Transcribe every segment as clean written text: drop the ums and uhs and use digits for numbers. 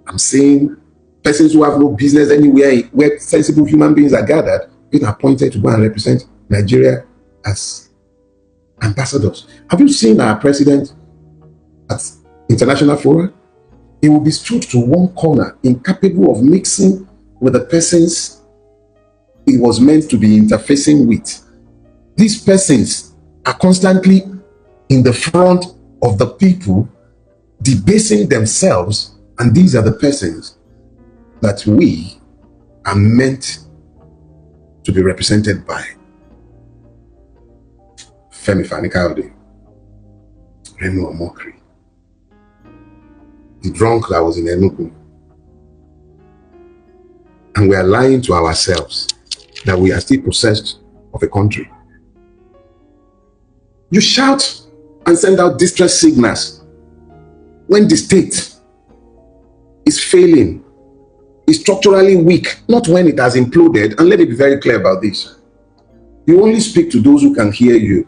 I'm seeing persons who have no business anywhere where sensible human beings are gathered being appointed to go and represent Nigeria as ambassadors. Have you seen our president at international fora? He will be stood to one corner, incapable of mixing with the persons he was meant to be interfacing with. These persons are constantly in the front of the people, debasing themselves, and these are the persons that we are meant to be represented by. Femi Fani-Kayode, Remy Omokri, the drunk that was in Enugu. And we are lying to ourselves that we are still possessed of a country. You shout and send out distress signals when the state is failing, is structurally weak, not when it has imploded. And let me be very clear about this. You only speak to those who can hear you.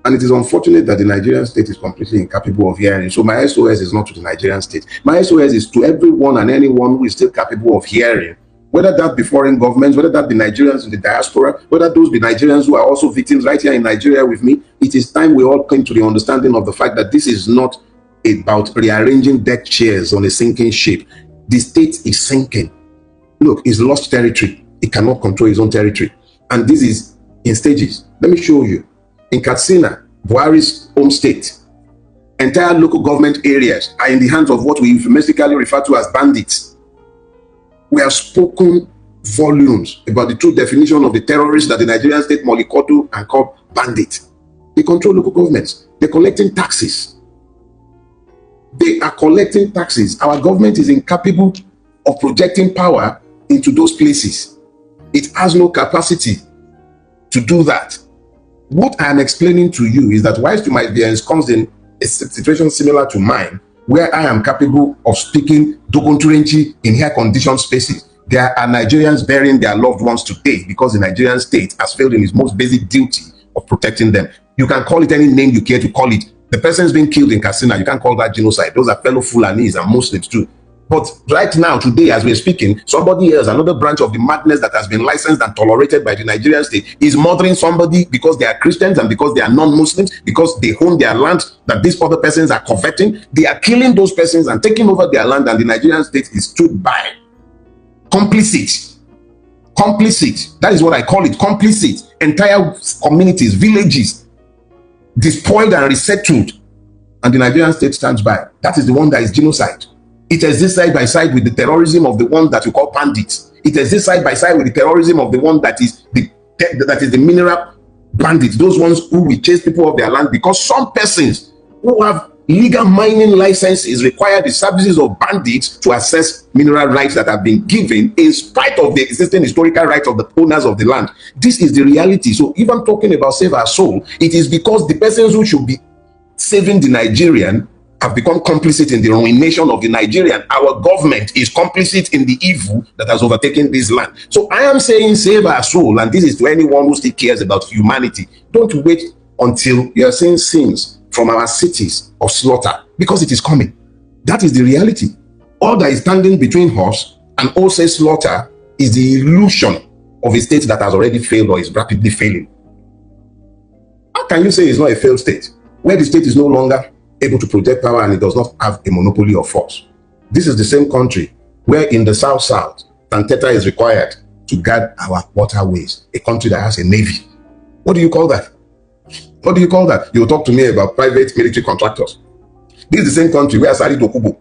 And it is unfortunate that the Nigerian state is completely incapable of hearing. So my SOS is not to the Nigerian state. My SOS is to everyone and anyone who is still capable of hearing, whether that be foreign governments, whether that be Nigerians in the diaspora, whether those be Nigerians who are also victims right here in Nigeria with me. It is time we all came to the understanding of the fact that this is not about rearranging deck chairs on a sinking ship. The state is sinking. Look, it's lost territory. It cannot control its own territory. And this is in stages. Let me show you. In Katsina, Buhari's home state, entire local government areas are in the hands of what we euphemistically refer to as bandits. We have spoken volumes about the true definition of the terrorists that the Nigerian state mollycoddle and call bandits. They control local governments. They're collecting taxes. They are collecting taxes. Our government is incapable of projecting power into those places. It has no capacity to do that. What I am explaining to you is that whilst you might be ensconced in a situation similar to mine, where I am capable of speaking Dogonturenchi in air-conditioned spaces, there are Nigerians burying their loved ones today because the Nigerian state has failed in its most basic duty of protecting them. You can call it any name you care to call it. The person is being killed in Katsina. You can't call that genocide. Those are fellow Fulanis and Muslims too. But right now, today, as we're speaking, somebody else, another branch of the madness that has been licensed and tolerated by the Nigerian state, is murdering somebody because they are Christians and because they are non-Muslims, because they own their land that these other persons are coveting. They are killing those persons and taking over their land, and the Nigerian state is stood by. Complicit. Complicit. That is what I call it. Complicit. Entire communities, villages, despoiled and resettled, and the Nigerian state stands by. That is the one that is genocide. It exists side by side with the terrorism of the one that you call bandits. It exists side by side with the terrorism of the one that is the mineral bandits, those ones who will chase people off their land because some persons who have legal mining licenses require the services of bandits to access mineral rights that have been given in spite of the existing historical rights of the owners of the land. This is the reality. So even talking about save our soul, it is because the persons who should be saving the Nigerian have become complicit in the ruination of the Nigerian. Our government is complicit in the evil that has overtaken this land. So I am saying save our soul, and this is to anyone who still cares about humanity. Don't wait until you are seeing scenes from our cities of slaughter, because it is coming. That is the reality. All that is standing between us and wholesale slaughter is the illusion of a state that has already failed or is rapidly failing. How can you say it's not a failed state, where the state is no longer able to project power and it does not have a monopoly of force? This is the same country where in the south, Tanteta is required to guard our waterways, a country that has a navy. What do you call that? What do you call that? You talk to me about private military contractors. This is the same country where Asari Dokubo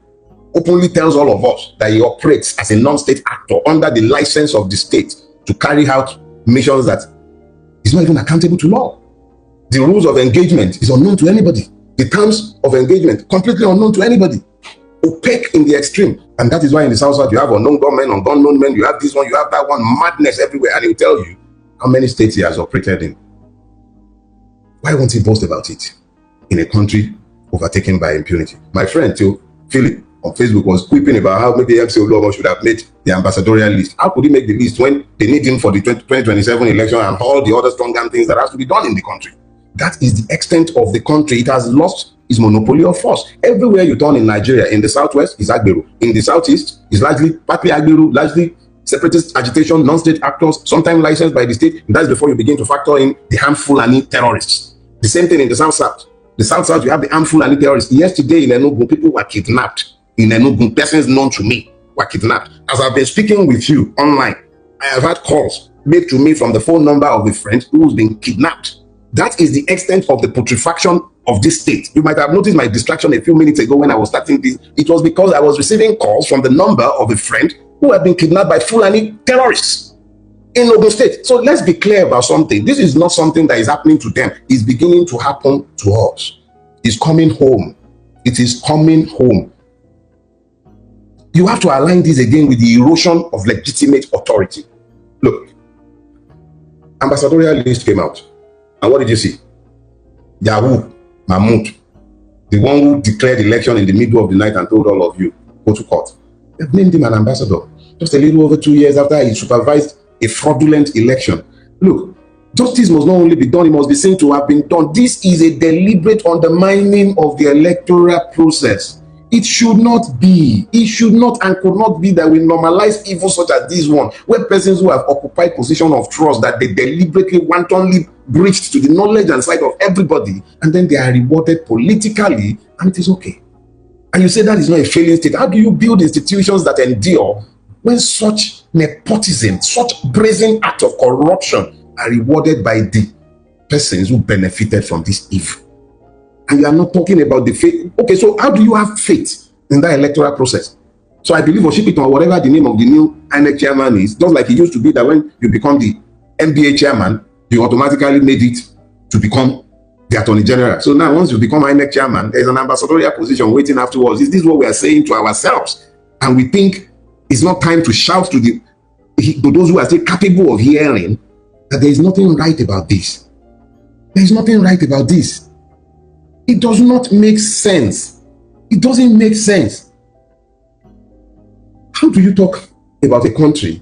openly tells all of us that he operates as a non-state actor under the license of the state to carry out missions that is not even accountable to law. The rules of engagement is unknown to anybody. The terms of engagement completely unknown to anybody. Opaque in the extreme. And that is why in the south you have unknown gunmen, unknown men, you have this one, you have that one, madness everywhere. And he'll tell you how many states he has operated in. Why won't he boast about it in a country overtaken by impunity? My friend too, Philip, on Facebook was quipping about how maybe MC Olomo should have made the ambassadorial list. How could he make the list when they need him for the 2027 election and all the other strong things that has to be done in the country? That is the extent of the country. It has lost its monopoly of force. Everywhere you turn in Nigeria, in the southwest is Agberu, in the southeast is largely partly Agberu, largely separatist agitation, non-state actors, sometimes licensed by the state. That's before you begin to factor in the harmful and terrorists. The same thing in the south-south. The south-south, you have the harmful and terrorists. Yesterday in Enugu, people were kidnapped. In Enugu, persons known to me were kidnapped. As I've been speaking with you online, I have had calls made to me from the phone number of a friend who's been kidnapped. That is the extent of the putrefaction of this state. You might have noticed my distraction a few minutes ago when I was starting this. It was because I was receiving calls from the number of a friend who had been kidnapped by Fulani terrorists in Ogun State. So let's be clear about something. This is not something that is happening to them. It's beginning to happen to us. It's coming home. It is coming home. You have to align this again with the erosion of legitimate authority. Look, ambassadorial list came out. And what did you see? Yahoo, Mahmoud, the one who declared election in the middle of the night and told all of you, go to court. They've named him an ambassador just a little over 2 years after he supervised a fraudulent election. Look, justice must not only be done, it must be seen to have been done. This is a deliberate undermining of the electoral process. It should not be. It should not and could not be that we normalize evil such as this one, where persons who have occupied position of trust that they deliberately, wantonly breached to the knowledge and sight of everybody, and then they are rewarded politically, and it is okay. And you say that is not a failing state. How do you build institutions that endure when such nepotism, such brazen act of corruption are rewarded by the persons who benefited from this evil? And you are not talking about the faith. Okay, so how do you have faith in that electoral process? So I believe, worship it, or whatever the name of the new INEC chairman is, just like it used to be that when you become the NBA chairman, you automatically made it to become the Attorney General. So now once you become INEC chairman, there's an ambassadorial position waiting afterwards. Is this what we are saying to ourselves? And we think it's not time to shout to those who are still capable of hearing that there is nothing right about this. There is nothing right about this. It does not make sense. It doesn't make sense. How do you talk about a country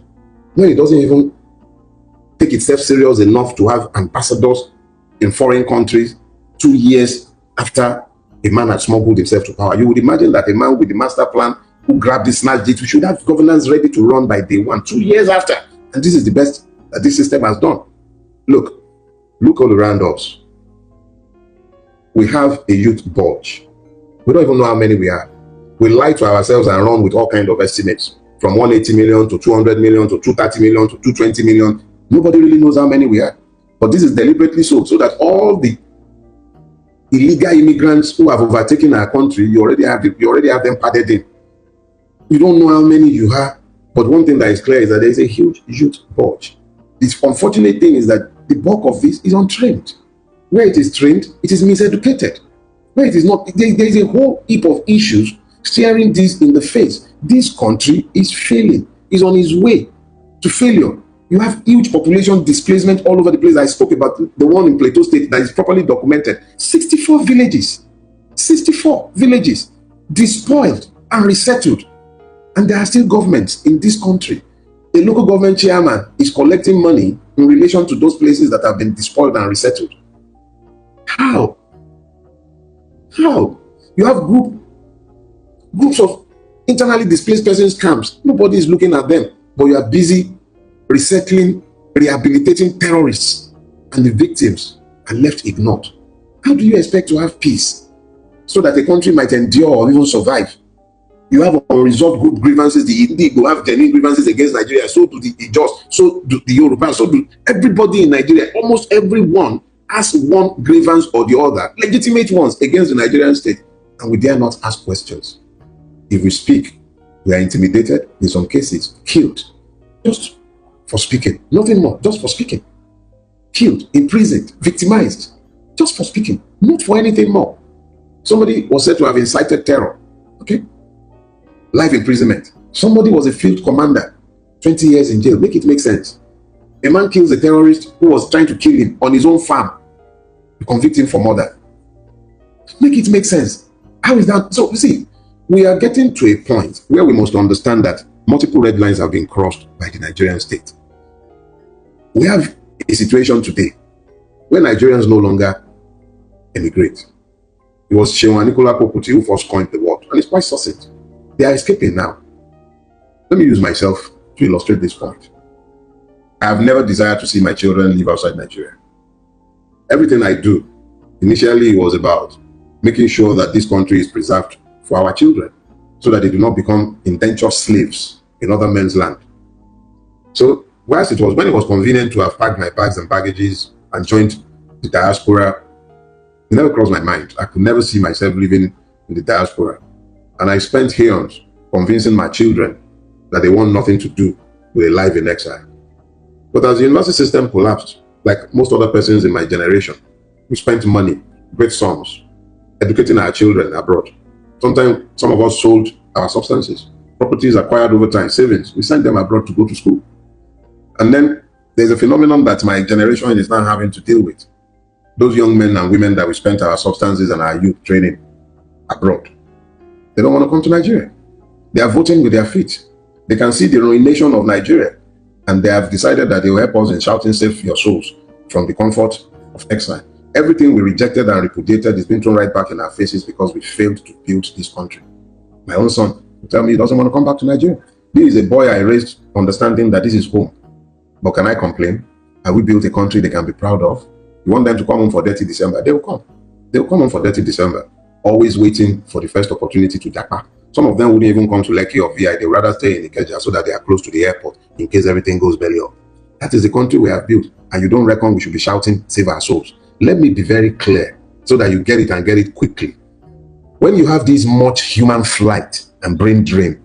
when it doesn't even take itself serious enough to have ambassadors in foreign countries 2 years after a man had smuggled himself to power? You would imagine that a man with the master plan who grabbed this snatched it, we should have governance ready to run by day one, 2 years after. And this is the best that this system has done. Look all around us. We have a youth bulge. We don't even know how many we are. We lie to ourselves and run with all kinds of estimates, from 180 million to 200 million to 230 million to 220 million. Nobody really knows how many we are. But this is deliberately so that all the illegal immigrants who have overtaken our country, you already have them padded in. You don't know how many you have, but one thing that is clear is that there is a huge youth bulge. The unfortunate thing is that the bulk of this is untrained. Where it is trained, it is miseducated. Where it is not, there is a whole heap of issues staring this in the face. This country is failing, is on its way to failure. You have huge population displacement all over the place. I spoke about the one in Plateau State that is properly documented. 64 villages despoiled and resettled. And there are still governments in this country. A local government chairman is collecting money in relation to those places that have been despoiled and resettled. How? You have groups of internally displaced persons camps. Nobody is looking at them, but you are busy resettling, rehabilitating terrorists, and the victims are left ignored. How do you expect to have peace so that a country might endure or even survive? You have unresolved group grievances. The Igbo have genuine grievances against Nigeria. So do the Ijaws, so do the Yoruba, so do everybody in Nigeria. Almost everyone has one grievance or the other, legitimate ones, against the Nigerian state, and we dare not ask questions. If we speak, we are intimidated, in some cases killed, just for speaking. Nothing more, just for speaking. Killed, imprisoned, victimized, just for speaking, not for anything more. Somebody was said to have incited terror, okay? Life imprisonment. Somebody was a field commander, 20 years in jail. Make it make sense. A man kills a terrorist who was trying to kill him on his own farm. You convict him for murder. Make it make sense. How is that? So, you see, we are getting to a point where we must understand that multiple red lines have been crossed by the Nigerian state. We have a situation today where Nigerians no longer emigrate. It was Shewan Nicola Poputi who first coined the word, and it's quite succinct. They are escaping now. Let me use myself to illustrate this point. I have never desired to see my children live outside Nigeria. Everything I do, initially was about making sure that this country is preserved for our children, so that they do not become indentured slaves in other men's land. So, whilst when it was convenient to have packed my bags and baggages and joined the diaspora, it never crossed my mind. I could never see myself living in the diaspora. And I spent eons convincing my children that they want nothing to do with a life in exile. But as the university system collapsed, like most other persons in my generation, we spent money, great sums, educating our children abroad. Sometimes some of us sold our substances, properties acquired over time, savings. We sent them abroad to go to school. And then there's a phenomenon that my generation is now having to deal with. Those young men and women that we spent our substances and our youth training abroad, they don't want to come to Nigeria. They are voting with their feet. They can see the ruination of Nigeria, and they have decided that they will help us in shouting, "Save your souls from the comfort of exile." Everything we rejected and repudiated is being thrown right back in our faces because we failed to build this country. My own son will tell me he doesn't want to come back to Nigeria. This is a boy I raised understanding that this is home. But can I complain? Have we built a country they can be proud of? You want them to come home for dirty December? They will come. They will come home for dirty December, always waiting for the first opportunity to japa. Some of them wouldn't even come to Lekki or VI. They would rather stay in Ikeja so that they are close to the airport in case everything goes belly up. That is the country we have built, and you don't reckon we should be shouting, "Save our souls." Let me be very clear so that you get it and get it quickly. When you have this much human flight and brain drain,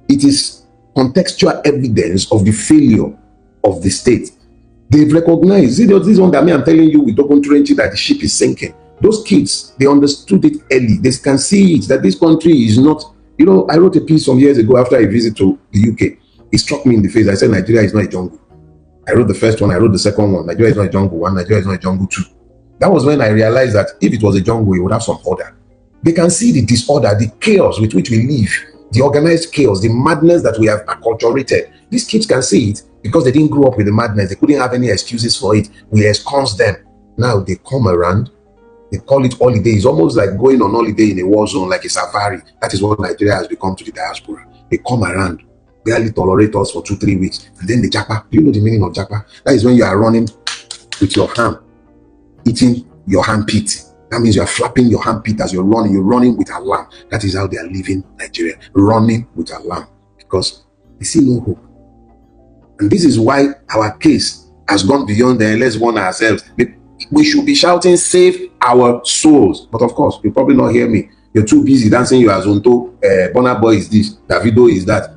it is contextual evidence of the failure of the state. They've recognized, see, this one that I'm telling you with open trenching that the ship is sinking. Those kids, they understood it early. They can see it, that this country is not, I wrote a piece some years ago after a visit to the UK. It struck me in the face. I said, Nigeria is not a jungle. I wrote the first one, I wrote the second one. Nigeria is not a jungle 1, Nigeria is not a jungle 2. That was when I realized that if it was a jungle, it would have some order. They can see the disorder, the chaos with which we live, the organized chaos, the madness that we have acculturated. These kids can see it because they didn't grow up with the madness. They couldn't have any excuses for it. We ensconce them. Now they come around. They call it holiday. It's almost like going on holiday in a war zone, like a safari. That is what Nigeria has become to the diaspora. They come around, barely tolerate us for 2-3 weeks, and then they japa. Do you know the meaning of japa? That is when you are running with your hand, eating your handpit. That means you are flapping your handpit as you're running. You're running with alarm. That is how they are living Nigeria, running with alarm, because they see no hope. And this is why our case has gone beyond the let's warn ourselves. We should be shouting, "Save our souls." But of course, you probably not hear me. You're too busy dancing your Azonto. Burna Boy is this, Davido is that,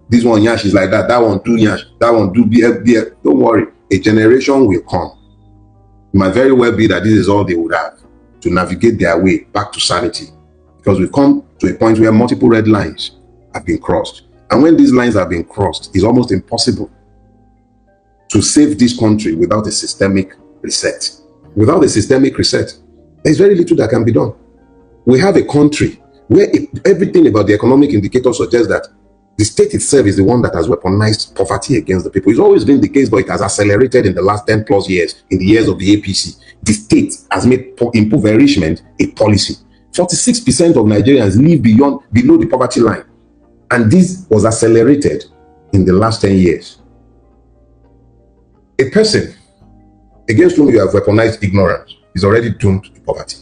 this one Yash is like that, that one do Yash, that one do BF. Don't worry, a generation will come. It might very well be that this is all they would have to navigate their way back to sanity, because we've come to a point where multiple red lines have been crossed. And when these lines have been crossed, it's almost impossible to save this country without a systemic reset. Without a systemic reset, there's very little that can be done. We have a country where everything about the economic indicators suggests that the state itself is the one that has weaponized poverty against the people. It's always been the case, but it has accelerated in the last 10 plus years, in the years of the APC. The state has made impoverishment a policy. 46% of Nigerians live below the poverty line. And this was accelerated in the last 10 years. A person against whom you have weaponized ignorance is already doomed to poverty.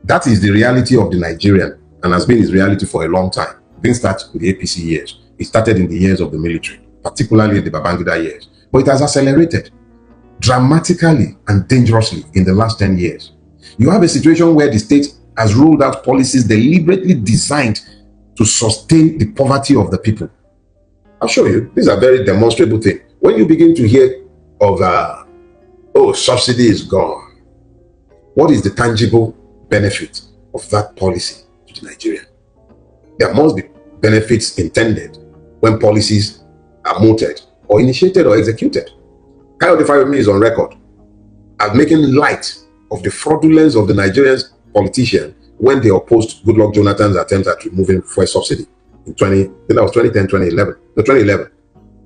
That is the reality of the Nigerian, and has been his reality for a long time. It didn't start with the APC years. It started in the years of the military, particularly in the Babangida years. But it has accelerated dramatically and dangerously in the last 10 years. You have a situation where the state has rolled out policies deliberately designed to sustain the poverty of the people. I'll show you. These are very demonstrable things. When you begin to hear of, subsidy is gone, what is the tangible benefit of that policy to the Nigerian? There must be benefits intended when policies are mooted or initiated or executed. Dele Farotimi is on record as making light of the fraudulence of the Nigerian politicians when they opposed Goodluck Jonathan's attempt at removing fuel subsidy in 2011.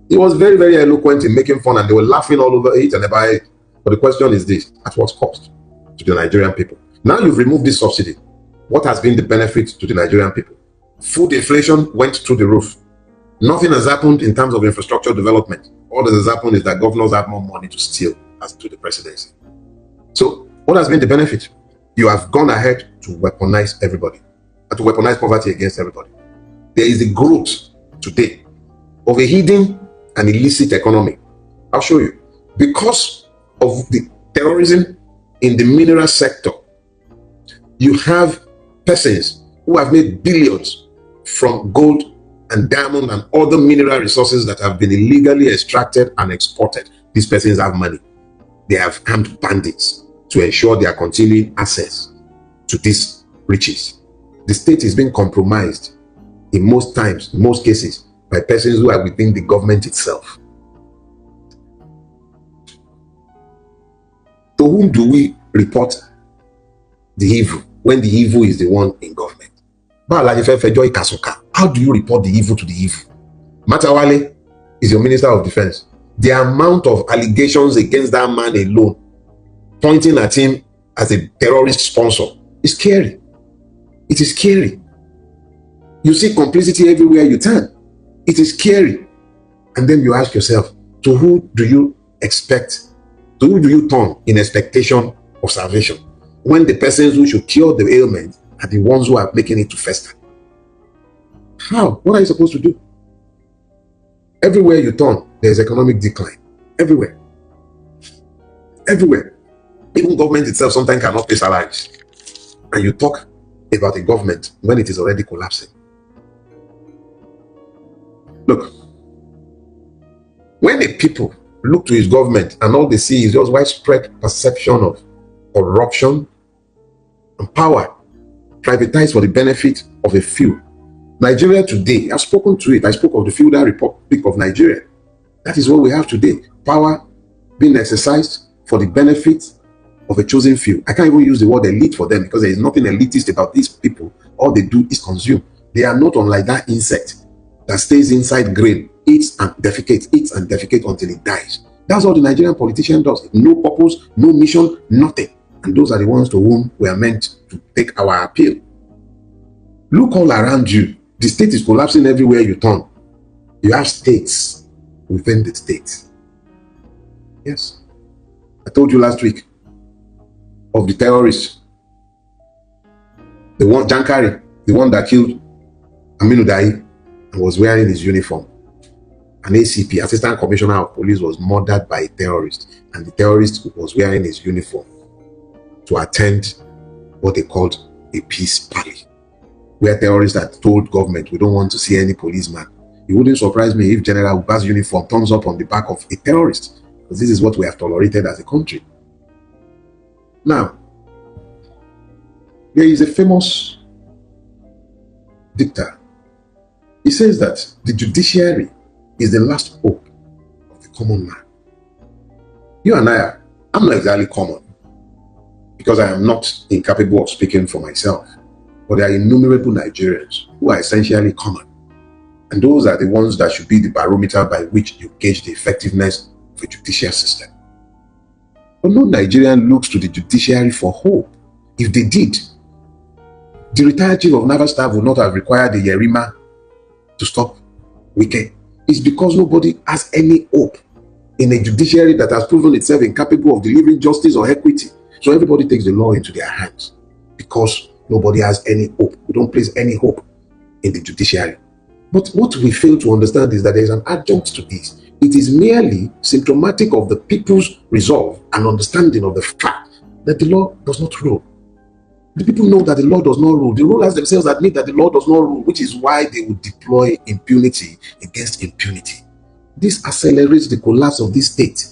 He was very, very eloquent in making fun, and they were laughing all over it and about it. But the question is this: at what cost? to the Nigerian people. Now you've removed this subsidy. What has been the benefit to the Nigerian people? Food inflation went through the roof. Nothing has happened in terms of infrastructure development. All that has happened is that governors have more money to steal as to the presidency. So what has been the benefit? You have gone ahead to weaponize everybody, and to weaponize poverty against everybody. There is a growth today of a hidden and illicit economy. I'll show you. Because of the terrorism in the mineral sector, you have persons who have made billions from gold and diamond and other mineral resources that have been illegally extracted and exported. These persons have money. They have armed bandits to ensure their continuing access to these riches. The state is being compromised in most times, in most cases, by persons who are within the government itself. To whom do we report the evil when the evil is the one in government? How do you report the evil to the evil? Matawale is your Minister of Defense. The amount of allegations against that man alone, pointing at him as a terrorist sponsor, is scary. It is scary. You see complicity everywhere you turn. It is scary. And then you ask yourself, to who do you expect? To who do you turn in expectation of salvation, when the persons who should cure the ailment are the ones who are making it to fester? How? What are you supposed to do? Everywhere you turn, there's economic decline. Everywhere. Everywhere. Even government itself sometimes cannot pay salaries. And you talk about a government when it is already collapsing. Look, when the people look to his government and all they see is just widespread perception of corruption and power privatized for the benefit of a few. Nigeria today, I've spoken to it. I spoke of the feudal republic of Nigeria. That is what we have today. Power being exercised for the benefit of a chosen few. I can't even use the word elite for them because there is nothing elitist about these people. All they do is consume. They are not unlike that insect that stays inside grain, eats and defecates until it dies. That's all the Nigerian politician does. No purpose, no mission, nothing. And those are the ones to whom we are meant to take our appeal. Look all around you. The state is collapsing everywhere you turn. You have states within the state. Yes. I told you last week of the terrorists. The one, Jankari, the one that killed Aminu Dai and was wearing his uniform. An ACP, Assistant Commissioner of Police, was murdered by a terrorist, and the terrorist was wearing his uniform to attend what they called a peace party, where terrorists had told government, we don't want to see any policeman. It wouldn't surprise me if General Uba's uniform turns up on the back of a terrorist, because this is what we have tolerated as a country. Now, there is a famous dictator. He says that the judiciary is the last hope of the common man. You and I'm not exactly common, because I am not incapable of speaking for myself. But there are innumerable Nigerians who are essentially common. And those are the ones that should be the barometer by which you gauge the effectiveness of a judicial system. But no Nigerian looks to the judiciary for hope. If they did, the retired chief of naval staff would not have required the Yerima to stop Wike. It's because nobody has any hope in a judiciary that has proven itself incapable of delivering justice or equity. So everybody takes the law into their hands because nobody has any hope. We don't place any hope in the judiciary. But what we fail to understand is that there is an adjunct to this. It is merely symptomatic of the people's resolve and understanding of the fact that the law does not rule. The people know that the law does not rule. The rulers themselves admit that the law does not rule, which is why they would deploy impunity against impunity. This accelerates the collapse of this state.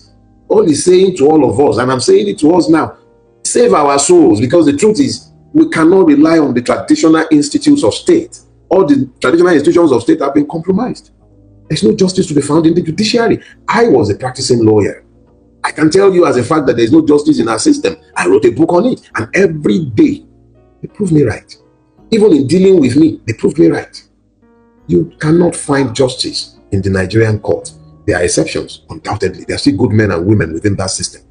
All he's saying to all of us, and I'm saying it to us now, save our souls, because the truth is, we cannot rely on the traditional institutes of state. All the traditional institutions of state have been compromised. There's no justice to be found in the judiciary. I was a practicing lawyer. I can tell you as a fact that there's no justice in our system. I wrote a book on it, and every day they prove me right. Even in dealing with me, they prove me right. You cannot find justice in the Nigerian court. There are exceptions, undoubtedly. There are still good men and women within that system.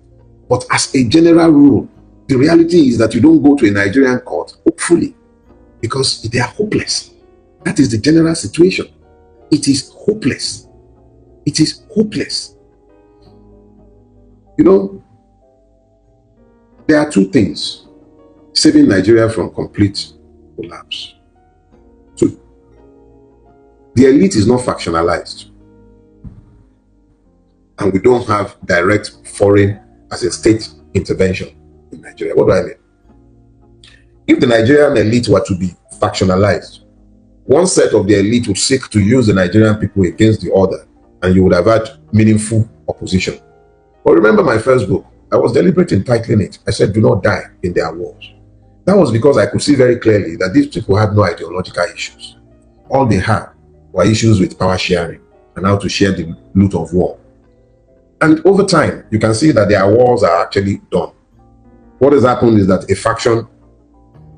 But as a general rule, The reality is that you don't go to a Nigerian court, hopefully, because they are hopeless. That is the general situation. It is hopeless. It is hopeless. You know, there are two things saving Nigeria from complete collapse. So, the elite is not factionalized. And we don't have direct foreign as a state intervention in Nigeria. What do I mean? If the Nigerian elite were to be factionalized, one set of the elite would seek to use the Nigerian people against the other, and you would have had meaningful opposition. But remember my first book, I was deliberate in titling it. I said, do not die in their wars. That was because I could see very clearly that these people had no ideological issues. All they had were issues with power sharing and how to share the loot of war. And over time, you can see that their wars are actually done. What has happened is that a faction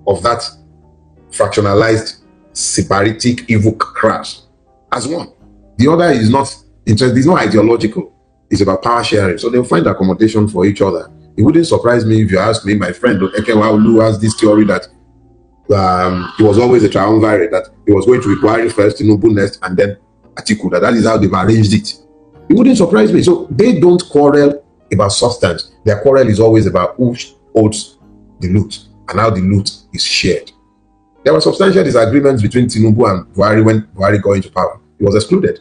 of that fractionalized, separatic, evil class has won. The other is not interested, it's not ideological, it's about power sharing. So they'll find accommodation for each other. It wouldn't surprise me if you ask me, my friend Ekewaulu has this theory that it was always a triumvirate, that it was going to be Buhari first, Tinubu next, and then Atiku, that is how they've arranged it. It wouldn't surprise me. So they don't quarrel about substance. Their quarrel is always about who holds the loot and how the loot is shared. There were substantial disagreements between Tinubu and Buhari when Buhari got into power. He was excluded.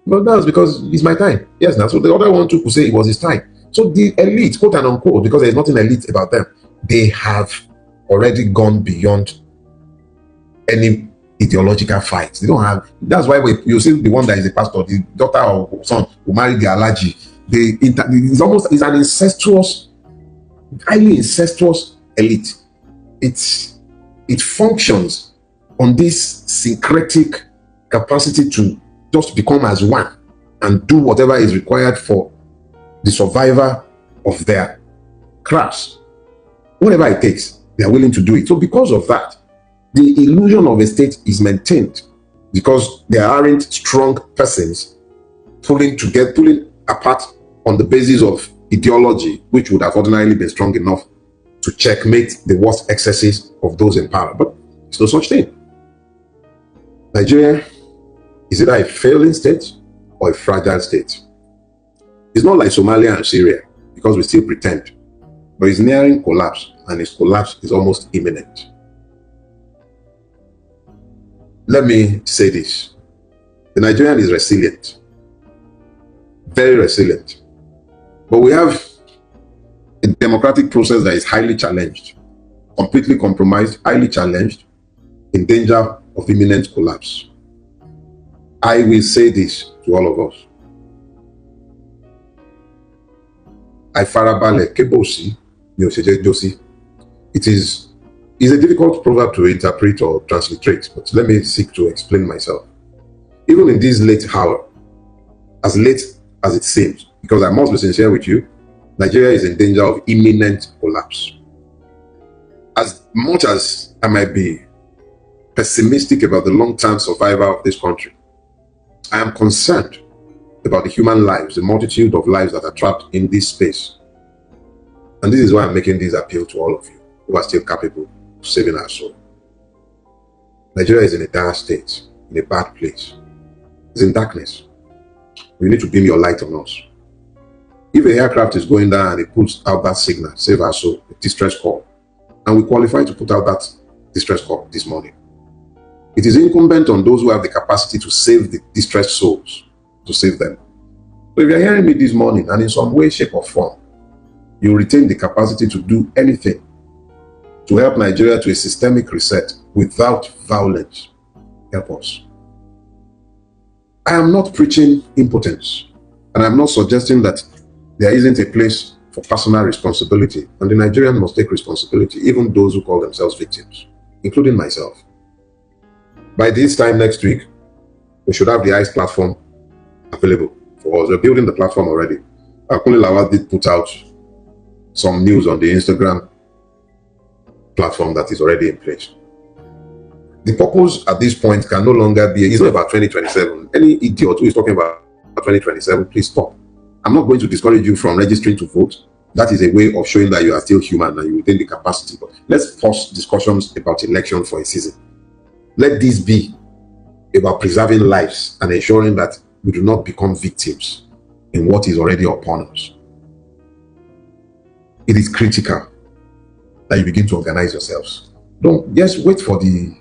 But that was because it's my time. Yes, now. So the other one too could say it was his time. So the elite, quote and unquote, because there's nothing elite about them, they have already gone beyond any ideological fights. They don't have. That's why you see the one that is a pastor, the daughter or son who married the Alaji. It's an incestuous, highly incestuous elite. It functions on this syncretic capacity to just become as one and do whatever is required for the survivor of their class. Whatever it takes, they are willing to do it. So because of that, the illusion of a state is maintained because there aren't strong persons pulling apart on the basis of ideology, which would have ordinarily been strong enough to checkmate the worst excesses of those in power. But it's no such thing. Nigeria is either a failing state or a fragile state. It's not like Somalia and Syria, because we still pretend, but it's nearing collapse, and its collapse is almost imminent. Let me say this. The Nigerian is resilient, very resilient, but we have a democratic process that is highly challenged, completely compromised, highly challenged, in danger of imminent collapse. I will say this to all of us. I farabale kebosi mi o seje josi. It is a difficult proverb to interpret or transliterate, but let me seek to explain myself. Even in this late hour, as late as it seems, because I must be sincere with you, Nigeria is in danger of imminent collapse. As much as I might be pessimistic about the long-term survival of this country, I am concerned about the human lives, the multitude of lives that are trapped in this space. And this is why I'm making this appeal to all of you who are still capable of saving our soul. Nigeria is in a dire state, in a bad place. It's in darkness. You need to beam your light on us. If a aircraft is going down and it puts out that signal, save our soul, a distress call, and we qualify to put out that distress call this morning, it is incumbent on those who have the capacity to save the distressed souls, to save them. So if you're hearing me this morning and in some way, shape or form, you retain the capacity to do anything to help Nigeria to a systemic reset without violence, help us. I am not preaching impotence, and I'm not suggesting that there isn't a place for personal responsibility, and the Nigerian must take responsibility, even those who call themselves victims, including myself. By this time next week, we should have the ICE platform available for us. We're building the platform already. Akunle Lawal did put out some news on the Instagram platform that is already in place. The purpose at this point can no longer be, it's not about 2027. Any idiot who is talking about 2027, please stop. I'm not going to discourage you from registering to vote. That is a way of showing that you are still human and you retain the capacity. But let's pause discussions about election for a season. Let this be about preserving lives and ensuring that we do not become victims in what is already upon us. It is critical that you begin to organize yourselves. Don't just wait for the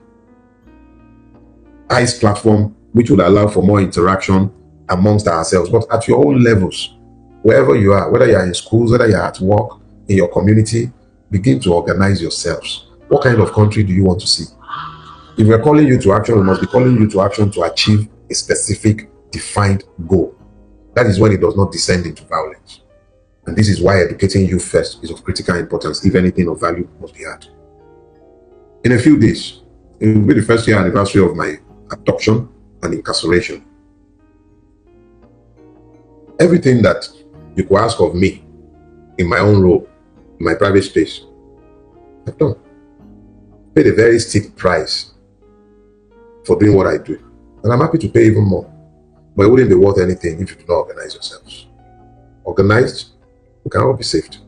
ICE platform, which will allow for more interaction amongst ourselves, but at your own levels, wherever you are, whether you're in schools, whether you're at work, in your community, begin to organize yourselves. What kind of country do you want to see? If we're calling you to action, we must be calling you to action to achieve a specific, defined goal. That is when it does not descend into violence. And this is why educating you first is of critical importance. If anything of value must be had. In a few days, it will be the first year anniversary of my abduction and incarceration. Everything that you could ask of me in my own role, in my private space, I've done. Paid a very steep price for doing what I do. And I'm happy to pay even more. But it wouldn't be worth anything if you do not organize yourselves. Organized, we cannot be saved.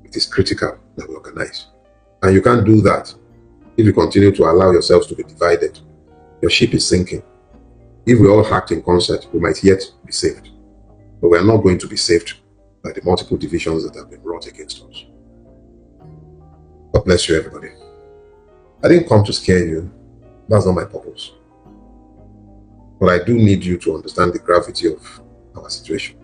It is critical that we organize. And you can't do that if you continue to allow yourselves to be divided. Your ship is sinking. If we all act in concert, we might yet be saved. But we are not going to be saved by the multiple divisions that have been wrought against us. God bless you, everybody. I didn't come to scare you. That's not my purpose. But I do need you to understand the gravity of our situation.